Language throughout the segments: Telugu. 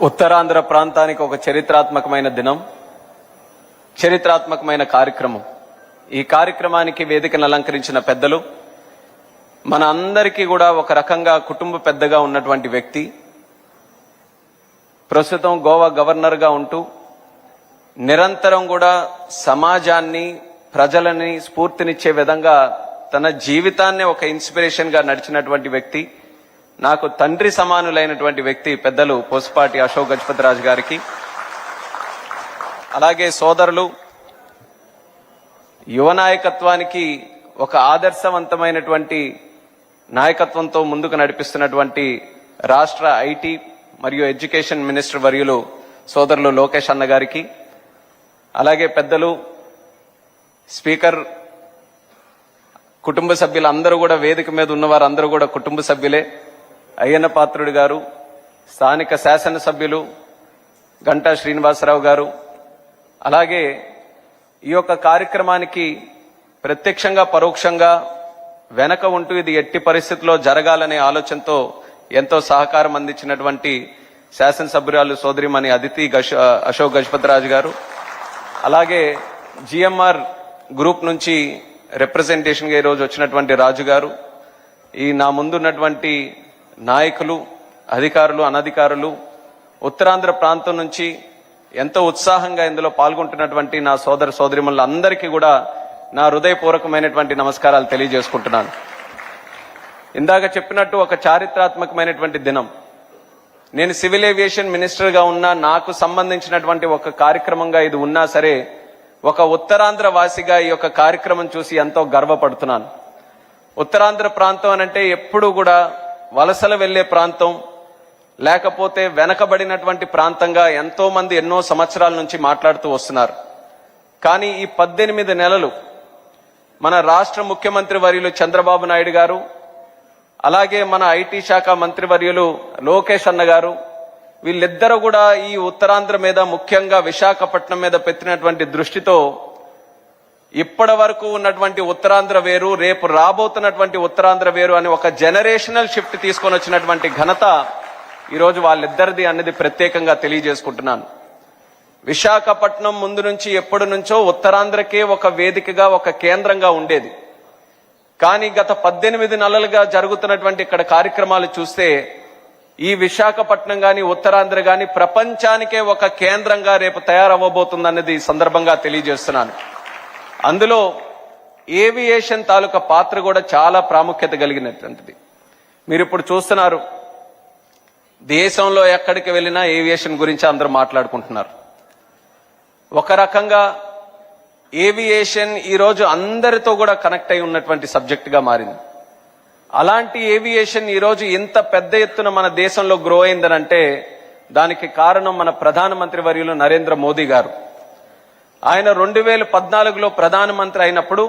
ఉత్తరాంధ్ర ప్రాంతానికి ఒక చరిత్రాత్మకమైన దినం, చరిత్రాత్మకమైన కార్యక్రమం. ఈ కార్యక్రమానికి వేదికను అలంకరించిన పెద్దలు, మన అందరికీ కూడా ఒక రకంగా కుటుంబ పెద్దగా ఉన్నటువంటి వ్యక్తి, ప్రస్తుతం గోవా గవర్నర్గా ఉంటూ నిరంతరం కూడా సమాజాన్ని, ప్రజలని స్ఫూర్తినిచ్చే విధంగా తన జీవితాన్ని ఒక ఇన్స్పిరేషన్గా నడిచినటువంటి వ్యక్తి, నాకు తండ్రి సమానులైనటువంటి వ్యక్తి పెద్దలు పోసుపాటి అశోక్ గజపతిరాజు గారికి, అలాగే సోదరులు, యువ నాయకత్వానికి ఒక ఆదర్శవంతమైనటువంటి నాయకత్వంతో ముందుకు నడిపిస్తున్నటువంటి రాష్ట్ర ఐటీ మరియు ఎడ్యుకేషన్ మినిస్టర్ వర్యులు సోదరులు లోకేష్ అన్న గారికి, అలాగే పెద్దలు, స్పీకర్, కుటుంబ సభ్యులందరూ కూడా, వేదిక మీద ఉన్నవారు అందరూ కూడా కుటుంబ సభ్యులే, అయ్యన్న పాత్రుడు గారు, స్థానిక శాసనసభ్యులు గంటా శ్రీనివాసరావు గారు, అలాగే ఈ యొక్క కార్యక్రమానికి ప్రత్యక్షంగా పరోక్షంగా వెనక ఉంటూ ఇది ఎట్టి పరిస్థితుల్లో జరగాలనే ఆలోచనతో ఎంతో సహకారం అందించినటువంటి శాసనసభ్యురాలు సోదరిమణి అదితి అశోక్ గజపతిరాజు గారు, అలాగే జిఎంఆర్ గ్రూప్ నుంచి రిప్రజెంటేషన్గా ఈరోజు వచ్చినటువంటి రాజు గారు, ఈ నా ముందున్నటువంటి నాయకులు, అధికారులు, అనధికారులు, ఉత్తరాంధ్ర ప్రాంతం నుంచి ఎంతో ఉత్సాహంగా ఇందులో పాల్గొంటున్నటువంటి నా సోదర సోదరిమణులందరికీ కూడా నా హృదయపూర్వకమైనటువంటి నమస్కారాలు తెలియజేసుకుంటున్నాను. ఇందాక చెప్పినట్టు ఒక చారిత్రాత్మకమైనటువంటి దినం. నేను సివిల్ ఏవియేషన్ మినిస్టర్గా ఉన్నా, నాకు సంబంధించినటువంటి ఒక కార్యక్రమంగా ఇది ఉన్నా సరే, ఒక ఉత్తరాంధ్ర వాసిగా ఈ యొక్క కార్యక్రమం చూసి ఎంతో గర్వపడుతున్నాను. ఉత్తరాంధ్ర ప్రాంతం అనంటే ఎప్పుడూ కూడా వలసలు వెళ్లే ప్రాంతం, లేకపోతే వెనకబడినటువంటి ప్రాంతంగా ఎంతో మంది ఎన్నో సంవత్సరాల నుంచి మాట్లాడుతూ వస్తున్నారు. కానీ ఈ 18 నెలలు మన రాష్ట్ర ముఖ్యమంత్రి వర్యులు చంద్రబాబు నాయుడు గారు, అలాగే మన ఐటీ శాఖ మంత్రి వర్యులు లోకేష్ అన్న గారు, వీళ్ళిద్దరూ కూడా ఈ ఉత్తరాంధ్ర మీద, ముఖ్యంగా విశాఖపట్నం మీద పెట్టినటువంటి దృష్టితో ఇప్పటి వరకు ఉన్నటువంటి ఉత్తరాంధ్ర వేరు, రేపు రాబోతున్నటువంటి ఉత్తరాంధ్ర వేరు అని ఒక జనరేషనల్ షిఫ్ట్ తీసుకొని వచ్చినటువంటి ఘనత ఈరోజు వాళ్ళిద్దరిది అన్నది ప్రత్యేకంగా తెలియజేసుకుంటున్నాను. విశాఖపట్నం ముందు నుంచి ఎప్పటి నుంచో ఉత్తరాంధ్రకే ఒక వేదికగా, ఒక కేంద్రంగా ఉండేది. కానీ గత 18 నెలలుగా జరుగుతున్నటువంటి ఇక్కడ కార్యక్రమాలు చూస్తే ఈ విశాఖపట్నం గాని, ఉత్తరాంధ్ర గాని ప్రపంచానికే ఒక కేంద్రంగా రేపు తయారవ్వబోతుందన్నది సందర్భంగా తెలియజేస్తున్నాను. అందులో ఏవియేషన్ తాలూకా పాత్ర కూడా చాలా ప్రాముఖ్యత కలిగినటువంటిది. మీరు ఇప్పుడు చూస్తున్నారు, దేశంలో ఎక్కడికి వెళ్ళినా ఏవియేషన్ గురించి అందరూ మాట్లాడుకుంటున్నారు. ఒక రకంగా ఏవియేషన్ ఈరోజు అందరితో కూడా కనెక్ట్ అయి ఉన్నటువంటి సబ్జెక్టుగా మారింది. అలాంటి ఏవియేషన్ ఈరోజు ఇంత పెద్ద ఎత్తున మన దేశంలో గ్రో అయిందనంటే దానికి కారణం మన ప్రధానమంత్రి వర్యులు నరేంద్ర మోదీ గారు. ఆయన 2014లో ప్రధానమంత్రి అయినప్పుడు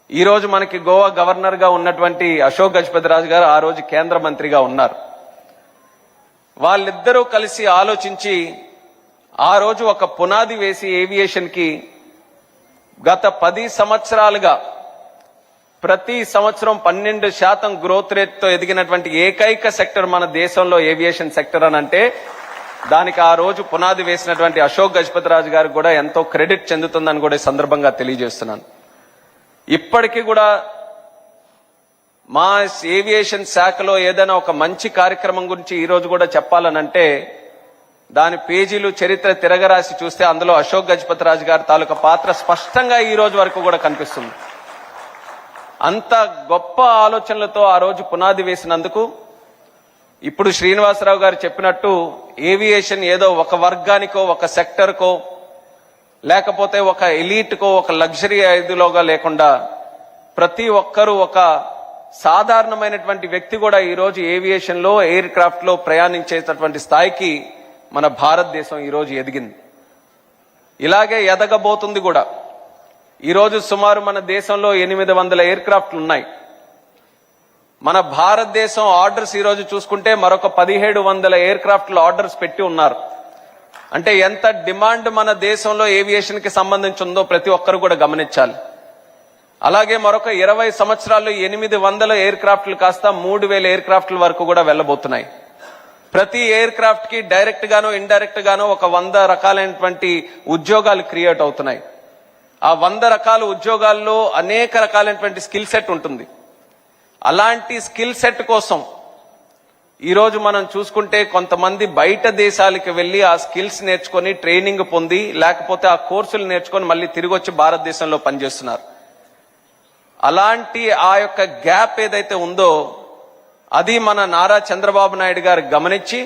ఈరోజు మనకి గోవా గవర్నర్గా ఉన్నటువంటి అశోక్ గజపతిరాజు గారు ఆ రోజు కేంద్ర మంత్రిగా ఉన్నారు. వాళ్ళిద్దరూ కలిసి ఆలోచించి ఆ రోజు ఒక పునాది వేసి ఏవియేషన్కి గత 10 సంవత్సరాలుగా ప్రతి సంవత్సరం 12% గ్రోత్ రేట్తో ఎదిగినటువంటి ఏకైక సెక్టర్ మన దేశంలో ఏవియేషన్ సెక్టర్ అని అంటే దానికి ఆ రోజు పునాది వేసినటువంటి అశోక్ గజపతిరాజు గారికి కూడా ఎంతో క్రెడిట్ చెందుతుందని కూడా ఈ సందర్భంగా తెలియజేస్తున్నాను. ఇప్పటికీ కూడా మా ఏవియేషన్ శాఖలో ఏదైనా ఒక మంచి కార్యక్రమం గురించి ఈరోజు కూడా చెప్పాలనంటే దాని పేజీలు, చరిత్ర తిరగరాసి చూస్తే అందులో అశోక్ గజపతిరాజు గారి తాలూకా పాత్ర స్పష్టంగా ఈ రోజు వరకు కూడా కనిపిస్తుంది. అంత గొప్ప ఆలోచనలతో ఆ రోజు పునాది వేసినందుకు ఇప్పుడు శ్రీనివాసరావు గారు చెప్పినట్టు ఏవియేషన్ ఏదో ఒక వర్గానికో, ఒక సెక్టర్కో, లేకపోతే ఒక ఎలీట్కో, ఒక లగ్జరీ ఐదులోగా లేకుండా ప్రతి ఒక్కరూ, ఒక సాధారణమైనటువంటి వ్యక్తి కూడా ఈరోజు ఏవియేషన్లో, ఎయిర్ క్రాఫ్ట్లో ప్రయాణించేటటువంటి స్థాయికి మన భారతదేశం ఈరోజు ఎదిగింది. ఇలాగే ఎదగబోతుంది కూడా. ఈరోజు సుమారు మన దేశంలో 800 ఎయిర్ క్రాఫ్ట్లు ఉన్నాయి. మన భారతదేశం ఆర్డర్స్ ఈరోజు చూసుకుంటే మరొక 1700 ఎయిర్ క్రాఫ్ట్లు ఆర్డర్స్ పెట్టి ఉన్నారు. అంటే ఎంత డిమాండ్ మన దేశంలో ఏవియేషన్ కి సంబంధించి ఉందో ప్రతి ఒక్కరు కూడా గమనించాలి. అలాగే మరొక 20 సంవత్సరాల్లో 800 ఎయిర్ క్రాఫ్ట్లు కాస్త 3000 ఎయిర్ క్రాఫ్ట్ల వరకు కూడా వెళ్ళబోతున్నాయి. ప్రతి ఎయిర్ క్రాఫ్ట్ కి డైరెక్ట్ గాను ఇండైరెక్ట్ గాను ఒక 100 రకాలైనటువంటి ఉద్యోగాలు క్రియేట్ అవుతున్నాయి. ఆ 100 రకాల ఉద్యోగాల్లో అనేక రకాలైనటువంటి స్కిల్ సెట్ ఉంటుంది. అలాంటి స్కిల్ సెట్ కోసం ఈరోజు మనం చూసుకుంటే కొంతమంది బయట దేశాలకు వెళ్లి ఆ స్కిల్స్ నేర్చుకొని ట్రైనింగ్ పొంది లేకపోతే ఆ కోర్సులు నేర్చుకొని మళ్ళీ తిరిగి వచ్చి భారతదేశంలో పనిచేస్తున్నారు. అలాంటి ఆ యొక్క గ్యాప్ ఏదైతే ఉందో అది మన నారా చంద్రబాబు నాయుడు గారు గమనించి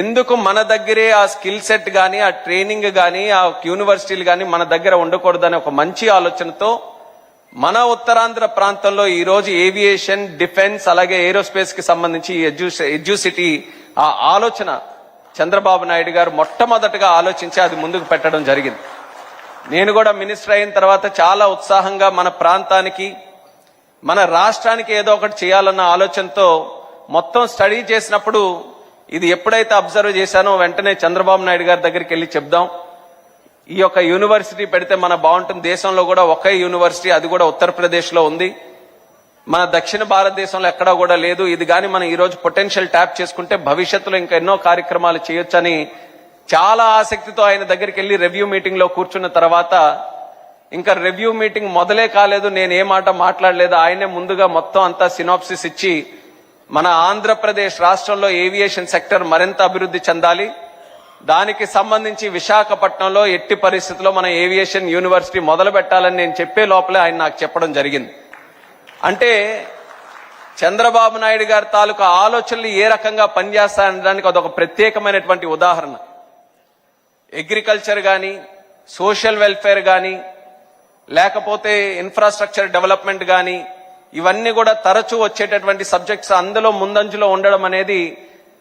ఎందుకు మన దగ్గరే ఆ స్కిల్ సెట్ గానీ ఆ ట్రైనింగ్ గానీ ఆ యూనివర్సిటీలు గానీ మన దగ్గర ఉండకూడదని ఒక మంచి ఆలోచనతో మన ఉత్తరాంధ్ర ప్రాంతంలో ఈ రోజు ఏవియేషన్, డిఫెన్స్ అలాగే ఏరోస్పేస్ కి సంబంధించి ఎడ్యూసిటీ ఆ ఆలోచన చంద్రబాబు నాయుడు గారు మొట్టమొదటగా ఆలోచించి అది ముందుకు పెట్టడం జరిగింది. నేను కూడా మినిస్టర్ అయిన తర్వాత చాలా ఉత్సాహంగా మన ప్రాంతానికి మన రాష్ట్రానికి ఏదో ఒకటి చేయాలన్న ఆలోచనతో మొత్తం స్టడీ చేసినప్పుడు ఇది ఎప్పుడైతే అబ్జర్వ్ చేశానో వెంటనే చంద్రబాబు నాయుడు గారి దగ్గరికి వెళ్ళి చెప్దాం, ఈ యొక్క యూనివర్సిటీ పెడితే మన బాగుంటుంది. దేశంలో కూడా ఒకే యూనివర్సిటీ, అది కూడా ఉత్తరప్రదేశ్ లో ఉంది, మన దక్షిణ భారతదేశంలో ఎక్కడా కూడా లేదు. ఇది కానీ మనం ఈ రోజు పొటెన్షియల్ ట్యాప్ చేసుకుంటే భవిష్యత్తులో ఇంకా ఎన్నో కార్యక్రమాలు చేయొచ్చని చాలా ఆసక్తితో ఆయన దగ్గరికి వెళ్ళి రివ్యూ మీటింగ్ లో కూర్చున్న తర్వాత ఇంకా రివ్యూ మీటింగ్ మొదలే కాలేదు, నేను ఏ మాట మాట్లాడలేదు. ఆయనే ముందుగా మొత్తం అంతా సినాప్సిస్ ఇచ్చి మన ఆంధ్రప్రదేశ్ రాష్ట్రంలో ఏవియేషన్ సెక్టర్ మరింత అభివృద్ధి చెందాలి, దానికి సంబంధించి విశాఖపట్నంలో ఎట్టి పరిస్థితుల్లో మన ఏవియేషన్ యూనివర్సిటీ మొదలు పెట్టాలని నేను చెప్పే లోపలే ఆయన నాకు చెప్పడం జరిగింది. అంటే చంద్రబాబు నాయుడు గారి తాలూకా ఆలోచనలు ఏ రకంగా పనిచేస్తాయనడానికి అదొక ప్రత్యేకమైనటువంటి ఉదాహరణ. అగ్రికల్చర్ గాని, సోషల్ వెల్ఫేర్ గాని, లేకపోతే ఇన్ఫ్రాస్ట్రక్చర్ డెవలప్మెంట్ గాని, ఇవన్నీ కూడా తరచూ వచ్చేటటువంటి సబ్జెక్ట్స్. అందులో ముందంజలో ఉండడం అనేది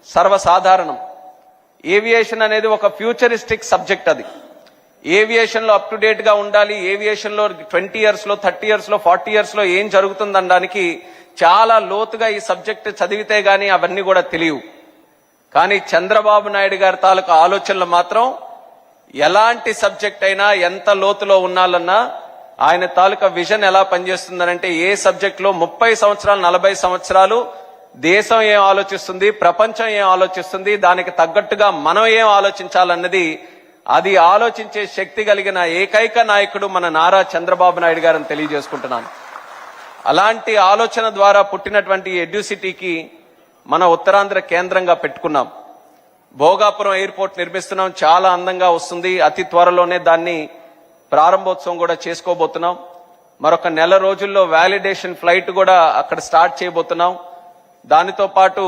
సర్వసాధారణం. ఏవియేషన్ అనేది ఒక ఫ్యూచరిస్టిక్ సబ్జెక్ట్. అది ఏవియేషన్ లో అప్ టు డేట్ గా ఉండాలి. ఏవియేషన్ లో 20 years లో 30 years లో 40 years లో ఏం జరుగుతుందనడానికి చాలా లోతుగా ఈ సబ్జెక్ట్ చదివితే గానీ అవన్నీ కూడా తెలియవు. కానీ చంద్రబాబు నాయుడు గారి తాలూకా ఆలోచనలు మాత్రం ఎలాంటి సబ్జెక్ట్ అయినా ఎంత లోతులో ఉన్నాలన్నా ఆయన తాలూకా విజన్ ఎలా పనిచేస్తుందనంటే ఏ సబ్జెక్ట్ లో 30 సంవత్సరాలు 40 సంవత్సరాలు దేశం ఏం ఆలోచిస్తుంది, ప్రపంచం ఏం ఆలోచిస్తుంది, దానికి తగ్గట్టుగా మనం ఏం ఆలోచించాలన్నది అది ఆలోచించే శక్తి కలిగిన ఏకైక నాయకుడు మన నారా చంద్రబాబు నాయుడు గారని తెలియజేసుకుంటున్నాను. అలాంటి ఆలోచన ద్వారా పుట్టినటువంటి ఎడ్యూసిటీకి మన ఉత్తరాంధ్ర కేంద్రంగా పెట్టుకున్నాం. భోగాపురం ఎయిర్పోర్ట్ నిర్మిస్తున్నాం, చాలా అందంగా వస్తుంది. అతి త్వరలోనే దాన్ని ప్రారంభోత్సవం కూడా చేసుకోబోతున్నాం. మరొక నెల రోజుల్లో వ్యాలిడేషన్ ఫ్లైట్ కూడా అక్కడ స్టార్ట్ చేయబోతున్నాం. దానితో పాటు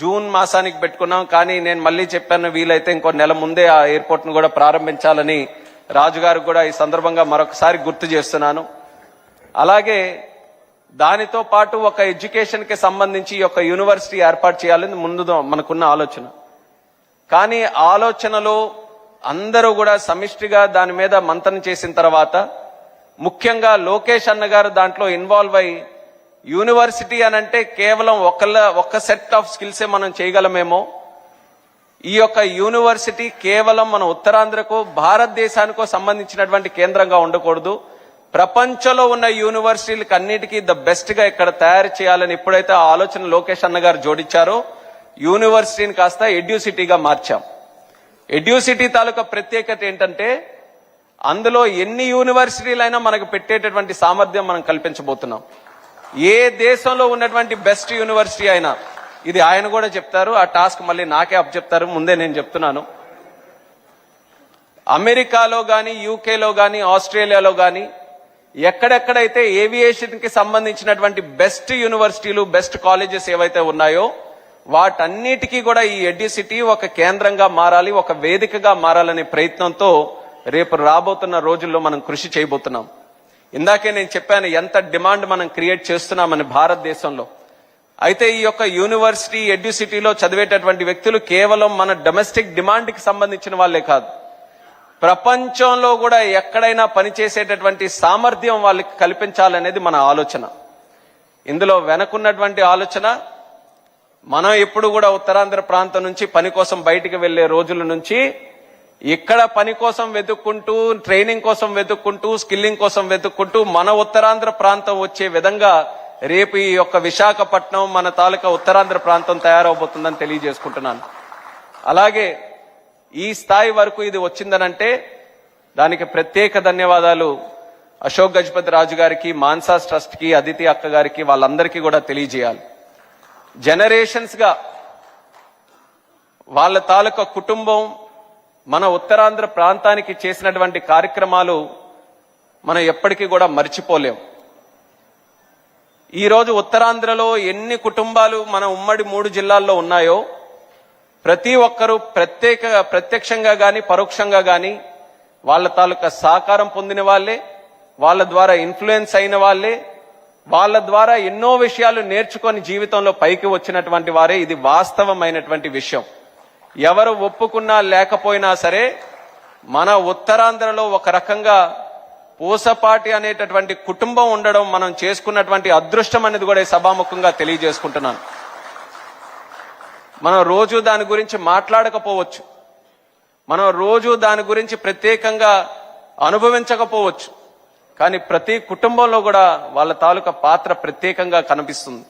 జూన్ మాసానికి పెట్టుకున్నాం. కానీ నేను మళ్ళీ చెప్పాను, వీలైతే ఇంకో నెల ముందే ఆ ఎయిర్పోర్ట్ ను కూడా ప్రారంభించాలని రాజుగారికి కూడా ఈ సందర్భంగా మరొకసారి గుర్తు చేస్తున్నాను. అలాగే దానితో పాటు ఒక ఎడ్యుకేషన్ కి సంబంధించి ఒక యూనివర్సిటీ ఏర్పాటు చేయాలని ముందు మనకున్న ఆలోచన. కానీ ఆలోచనలో అందరూ కూడా సమిష్టిగా దాని మీద మంతనం చేసిన తర్వాత ముఖ్యంగా లోకేష్ అన్న గారు దాంట్లో ఇన్వాల్వ్ అయ్యి యూనివర్సిటీ అనంటే కేవలం ఒక సెట్ ఆఫ్ స్కిల్సే మనం చేయగలమేమో, ఈ యొక్క యూనివర్సిటీ కేవలం మన ఉత్తరాంధ్రకు భారతదేశానికో సంబంధించినటువంటి కేంద్రంగా ఉండకూడదు, ప్రపంచంలో ఉన్న యూనివర్సిటీలకు అన్నిటికీ ద బెస్ట్ గా ఇక్కడ తయారు చేయాలని ఎప్పుడైతే ఆ ఆలోచన లోకేష్ అన్న గారు జోడించారో యూనివర్సిటీని కాస్త ఎడ్యూసిటీగా మార్చాం. ఎడ్యూసిటీ తాలూకా ప్రత్యేకత ఏంటంటే అందులో ఎన్ని యూనివర్సిటీలైనా మనకు పెట్టేటటువంటి సామర్థ్యం మనం కల్పించబోతున్నాం. ఏ దేశంలో ఉన్నటువంటి బెస్ట్ యూనివర్సిటీ అయినా, ఇది ఆయన కూడా చెప్తారు, ఆ టాస్క్ మళ్ళీ నాకే అప్ చెప్తారు, ముందే నేను చెప్తున్నాను. అమెరికాలో గాని, యూకేలో గాని, ఆస్ట్రేలియాలో గాని ఎక్కడెక్కడైతే ఏవియేషన్ కి సంబంధించినటువంటి బెస్ట్ యూనివర్సిటీలు, బెస్ట్ కాలేజెస్ ఏవైతే ఉన్నాయో వాటన్నిటికీ కూడా ఈ ఎడ్యుసిటీ ఒక కేంద్రంగా మారాలి, ఒక వేదికగా మారాలనే ప్రయత్నంతో రేపు రాబోతున్న రోజుల్లో మనం కృషి చేయబోతున్నాం. ఇందాకే నేను చెప్పాను ఎంత డిమాండ్ మనం క్రియేట్ చేస్తున్నామని భారతదేశంలో. అయితే ఈ యొక్క యూనివర్సిటీ ఎడ్యుసిటీలో చదివేటటువంటి వ్యక్తులు కేవలం మన డొమెస్టిక్ డిమాండ్ కి సంబంధించిన వాళ్లే కాదు, ప్రపంచంలో కూడా ఎక్కడైనా పనిచేసేటటువంటి సామర్థ్యం వాళ్ళకి కల్పించాలనేది మన ఆలోచన. ఇందులో వెనకున్నటువంటి ఆలోచన, మనం ఎప్పుడు కూడా ఉత్తరాంధ్ర ప్రాంతం నుంచి పని కోసం బయటికి వెళ్లే రోజుల నుంచి ఇక్కడ పని కోసం వెతుక్కుంటూ, ట్రైనింగ్ కోసం వెతుక్కుంటూ, స్కిల్లింగ్ కోసం వెతుక్కుంటూ మన ఉత్తరాంధ్ర ప్రాంతం వచ్చే విధంగా రేపు ఈ యొక్క విశాఖపట్నం మన తాలూకా ఉత్తరాంధ్ర ప్రాంతం తయారవబోతుందని తెలియజేసుకుంటున్నాను. అలాగే ఈ స్థాయి వరకు ఇది వచ్చిందనంటే దానికి ప్రత్యేక ధన్యవాదాలు అశోక్ గజపతి రాజు గారికి, మాన్సాస్ ట్రస్ట్ కి, అదితి అక్క గారికి, వాళ్ళందరికీ కూడా తెలియజేయాలి. జనరేషన్స్ గా వాళ్ళ తాలూకా కుటుంబం మన ఉత్తరాంధ్ర ప్రాంతానికి చేసినటువంటి కార్యక్రమాలు మనం ఎప్పటికీ కూడా మర్చిపోలేం. ఈరోజు ఉత్తరాంధ్రలో ఎన్ని కుటుంబాలు మన ఉమ్మడి 3 జిల్లాల్లో ఉన్నాయో ప్రతి ఒక్కరూ ప్రత్యక్షంగా గాని పరోక్షంగా గాని వాళ్ళ తాలూకా సహకారం పొందిన వాళ్ళే, వాళ్ళ ద్వారా ఇన్ఫ్లుయెన్స్ అయిన వాళ్ళే, వాళ్ళ ద్వారా ఎన్నో విషయాలు నేర్చుకొని జీవితంలో పైకి వచ్చినటువంటి వారే. ఇది వాస్తవమైనటువంటి విషయం. ఎవరు ఒప్పుకున్నా లేకపోయినా సరే మన ఉత్తరాంధ్రలో ఒక రకంగా పూసపాటి అనేటటువంటి కుటుంబం ఉండడం మనం చేసుకున్నటువంటి అదృష్టం అనేది కూడా సభాముఖంగా తెలియజేసుకుంటున్నాను. మనం రోజు దాని గురించి మాట్లాడకపోవచ్చు, మనం రోజు దాని గురించి ప్రత్యేకంగా అనుభవించకపోవచ్చు, కానీ ప్రతి కుటుంబంలో కూడా వాళ్ళ తాలూకా పాత్ర ప్రత్యేకంగా కనిపిస్తుంది.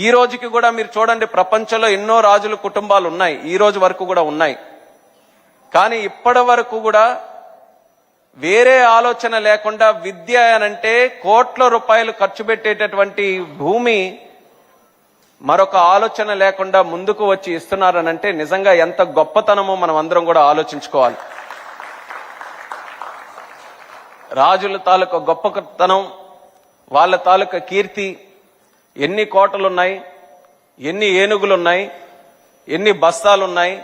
ఈ రోజుకి కూడా మీరు చూడండి, ప్రపంచంలో ఎన్నో రాజుల కుటుంబాలు ఉన్నాయి, ఈ రోజు వరకు కూడా ఉన్నాయి. కానీ ఇప్పటి వరకు కూడా వేరే ఆలోచన లేకుండా విద్య అనంటే కోట్ల రూపాయలు ఖర్చు పెట్టేటటువంటి భూమి మరొక ఆలోచన లేకుండా ముందుకు వచ్చి ఇస్తున్నారనంటే నిజంగా ఎంత గొప్పతనమో మనం అందరం కూడా ఆలోచించుకోవాలి. రాజుల తాలూకా గొప్పతనం, వాళ్ళ తాలూకా కీర్తి, ఎన్ని కోటలున్నాయి, ఎన్ని ఏనుగులున్నాయి, ఎన్ని బస్తాలున్నాయి,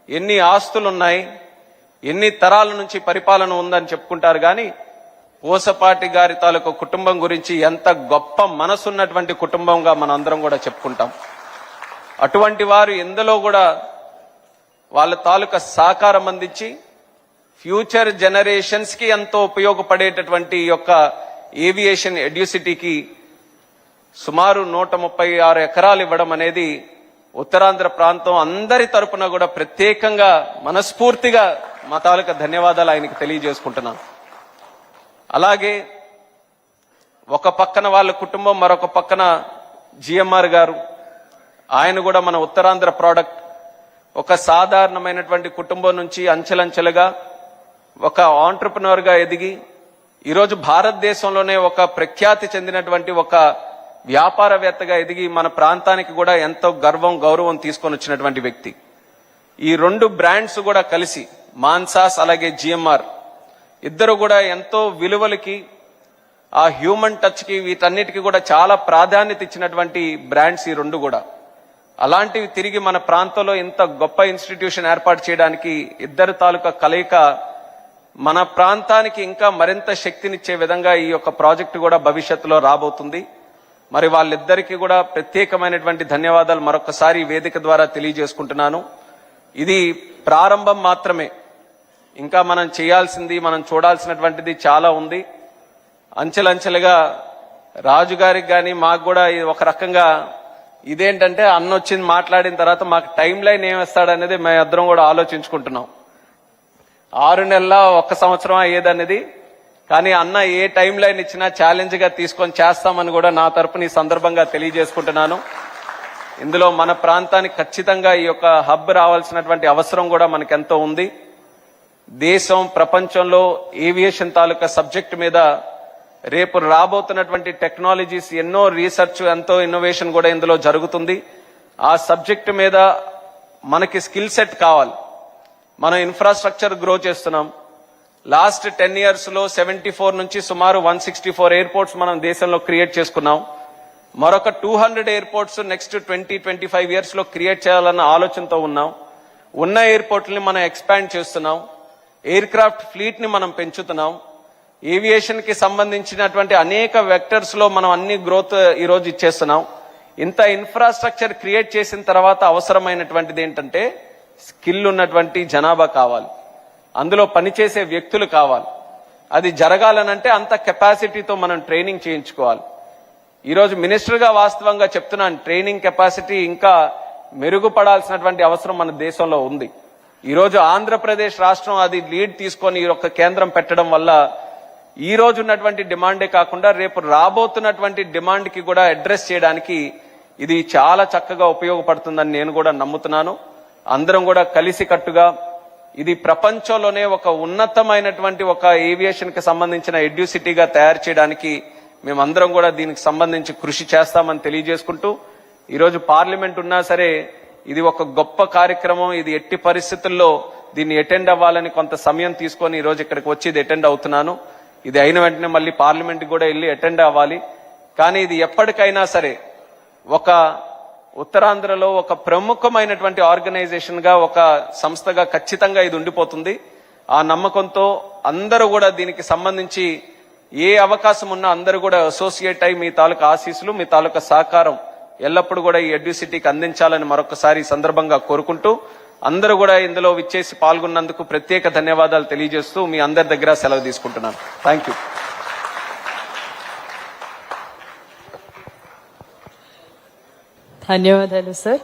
ఎన్ని ఆస్తులున్నాయి, ఎన్ని తరాల నుంచి పరిపాలన ఉందని చెప్పుకుంటారు. కానీ పూసపాటి గారి తాలూకా కుటుంబం గురించి ఎంత గొప్ప మనసున్నటువంటి కుటుంబంగా మన అందరం కూడా చెప్పుకుంటాం. అటువంటి వారు ఎందులో కూడా వాళ్ళ తాలూకా సహకారం అందించి ఫ్యూచర్ జనరేషన్స్ కి ఎంతో ఉపయోగపడేటటువంటి యొక్క ఏవియేషన్ ఎడ్యుసిటీకి సుమారు 136 ఎకరాలు ఇవ్వడం అనేది ఉత్తరాంధ్ర ప్రాంతం అందరి తరపున కూడా ప్రత్యేకంగా మనస్ఫూర్తిగా మా తాలూకా ధన్యవాదాలు ఆయనకి తెలియజేసుకుంటున్నాను. అలాగే ఒక పక్కన వాళ్ళ కుటుంబం, మరొక పక్కన జిఎంఆర్ గారు, ఆయన కూడా మన ఉత్తరాంధ్ర ప్రోడక్ట్. ఒక సాధారణమైనటువంటి కుటుంబం నుంచి అంచెలంచెలుగా ఒక ఆంట్రప్రెన్యూర్ గా ఎదిగి ఈరోజు భారతదేశంలోనే ఒక ప్రఖ్యాతి చెందినటువంటి ఒక వ్యాపారవేత్తగా ఎదిగి మన ప్రాంతానికి కూడా ఎంతో గౌరవం తీసుకొని వచ్చినటువంటి వ్యక్తి. ఈ 2 బ్రాండ్స్ కూడా కలిసి మాన్సాస్ అలాగే జిఎంఆర్ ఇద్దరు కూడా ఎంతో విలువలకి, ఆ హ్యూమన్ టచ్ కి, వీటన్నిటికీ కూడా చాలా ప్రాధాన్యత ఇచ్చినటువంటి బ్రాండ్స్ ఈ 2 కూడా. అలాంటివి తిరిగి మన ప్రాంతంలో ఇంత గొప్ప ఇన్స్టిట్యూషన్ ఏర్పాటు చేయడానికి ఇద్దరు తాలూకా కలయిక మన ప్రాంతానికి ఇంకా మరింత శక్తినిచ్చే విధంగా ఈ యొక్క ప్రాజెక్టు కూడా భవిష్యత్తులో రాబోతుంది. మరి వాళ్ళిద్దరికీ కూడా ప్రత్యేకమైనటువంటి ధన్యవాదాలు మరొకసారి వేదిక ద్వారా తెలియజేసుకుంటున్నాను. ఇది ప్రారంభం మాత్రమే. ఇంకా మనం చేయాల్సింది, మనం చూడాల్సినటువంటిది చాలా ఉంది. అంచెలంచెలుగా రాజుగారికి కానీ మాకు కూడా ఒక రకంగా ఇదేంటంటే అన్నొచ్చింది మాట్లాడిన తర్వాత మాకు టైం లైన్ ఏమిస్తాడనేది మేము ఇద్దరం కూడా ఆలోచించుకుంటున్నాం. 6 నెలల 1 సంవత్సరం అయ్యేదనేది, కానీ అన్న ఏ టైం లైన్ ఇచ్చినా ఛాలెంజ్ గా తీసుకొని చేస్తామని కూడా నా తరపున ఈ సందర్భంగా తెలియజేసుకుంటున్నాను. ఇందులో మన ప్రాంతానికి ఖచ్చితంగా ఈ యొక్క హబ్ రావాల్సినటువంటి అవసరం కూడా మనకెంతో ఉంది. దేశం, ప్రపంచంలో ఏవియేషన్ తాలూకా సబ్జెక్ట్ మీద రేపు రాబోతున్నటువంటి టెక్నాలజీస్, ఎన్నో రీసెర్చ్, ఎంతో ఇన్నోవేషన్ కూడా ఇందులో జరుగుతుంది. ఆ సబ్జెక్ట్ మీద మనకి స్కిల్ సెట్ కావాలి. మనం ఇన్ఫ్రాస్ట్రక్చర్ గ్రో చేస్తున్నాం. లాస్ట్ 10 years లో 74 నుంచి సుమారు 164 ఎయిర్పోర్ట్స్ మనం దేశంలో క్రియేట్ చేసుకున్నాం. మరొక 200 ఎయిర్పోర్ట్స్ నెక్స్ట్ 20-25 years లో క్రియేట్ చేయాలన్న ఆలోచనతో ఉన్నాం. ఉన్న ఎయిర్పోర్ట్ని మనం ఎక్స్పాండ్ చేస్తున్నాం. ఎయిర్ క్రాఫ్ట్ ఫ్లీట్ ని మనం పెంచుతున్నాం. ఏవియేషన్ కి సంబంధించినటువంటి అనేక వెక్టర్స్ లో మనం అన్ని గ్రోత్ ఈ రోజు ఇచ్చేస్తున్నాం. ఇంత ఇన్ఫ్రాస్ట్రక్చర్ క్రియేట్ చేసిన తర్వాత అవసరమైనటువంటిది ఏంటంటే స్కిల్ ఉన్నటువంటి జనాభా కావాలి, అందులో పనిచేసే వ్యక్తులు కావాలి. అది జరగాలనంటే అంత కెపాసిటీతో మనం ట్రైనింగ్ చేయించుకోవాలి. ఈరోజు మినిస్టర్గా వాస్తవంగా చెప్తున్నాను, ట్రైనింగ్ కెపాసిటీ ఇంకా మెరుగుపడాల్సినటువంటి అవసరం మన దేశంలో ఉంది. ఈరోజు ఆంధ్రప్రదేశ్ రాష్ట్రం అది లీడ్ తీసుకొని ఈ యొక్క కేంద్రం పెట్టడం వల్ల ఈ రోజు ఉన్నటువంటి డిమాండే కాకుండా రేపు రాబోతున్నటువంటి డిమాండ్కి కూడా అడ్రస్ చేయడానికి ఇది చాలా చక్కగా ఉపయోగపడుతుందని నేను కూడా నమ్ముతున్నాను. అందరం కూడా కలిసికట్టుగా ఇది ప్రపంచంలోనే ఒక ఉన్నతమైనటువంటి ఒక ఏవియేషన్ కి సంబంధించిన ఎడ్యూసిటీగా తయారు చేయడానికి మేమందరం కూడా దీనికి సంబంధించి కృషి చేస్తామని తెలియజేసుకుంటూ, ఈరోజు పార్లమెంట్ ఉన్నా సరే ఇది ఒక గొప్ప కార్యక్రమం. ఇది ఎట్టి పరిస్థితుల్లో దీన్ని అటెండ్ అవ్వాలని కొంత సమయం తీసుకొని ఈ రోజు ఇక్కడికి వచ్చి ఇది అటెండ్ అవుతున్నాను. ఇది అయిన వెంటనే మళ్ళీ పార్లమెంట్ కూడా వెళ్ళి అటెండ్ అవ్వాలి. కానీ ఇది ఎప్పటికైనా సరే ఒక ఉత్తరాంధ్రలో ఒక ప్రముఖమైనటువంటి ఆర్గనైజేషన్ గా, ఒక సంస్థగా ఖచ్చితంగా ఇది ఉండిపోతుంది. ఆ నమ్మకంతో అందరూ కూడా దీనికి సంబంధించి ఏ అవకాశం ఉన్నా అందరూ కూడా అసోసియేట్ అయి మీ తాలూకా ఆశీస్సులు, మీ తాలూకా సహకారం ఎల్లప్పుడూ కూడా ఈ ఎడ్యూసిటీకి అందించాలని మరొకసారి ఈ సందర్భంగా కోరుకుంటూ, అందరూ కూడా ఇందులో విచ్చేసి పాల్గొన్నందుకు ప్రత్యేక ధన్యవాదాలు తెలియజేస్తూ మీ అందరి దగ్గర సెలవు తీసుకుంటున్నాను. Thank you. ధన్యవాదాలు సార్.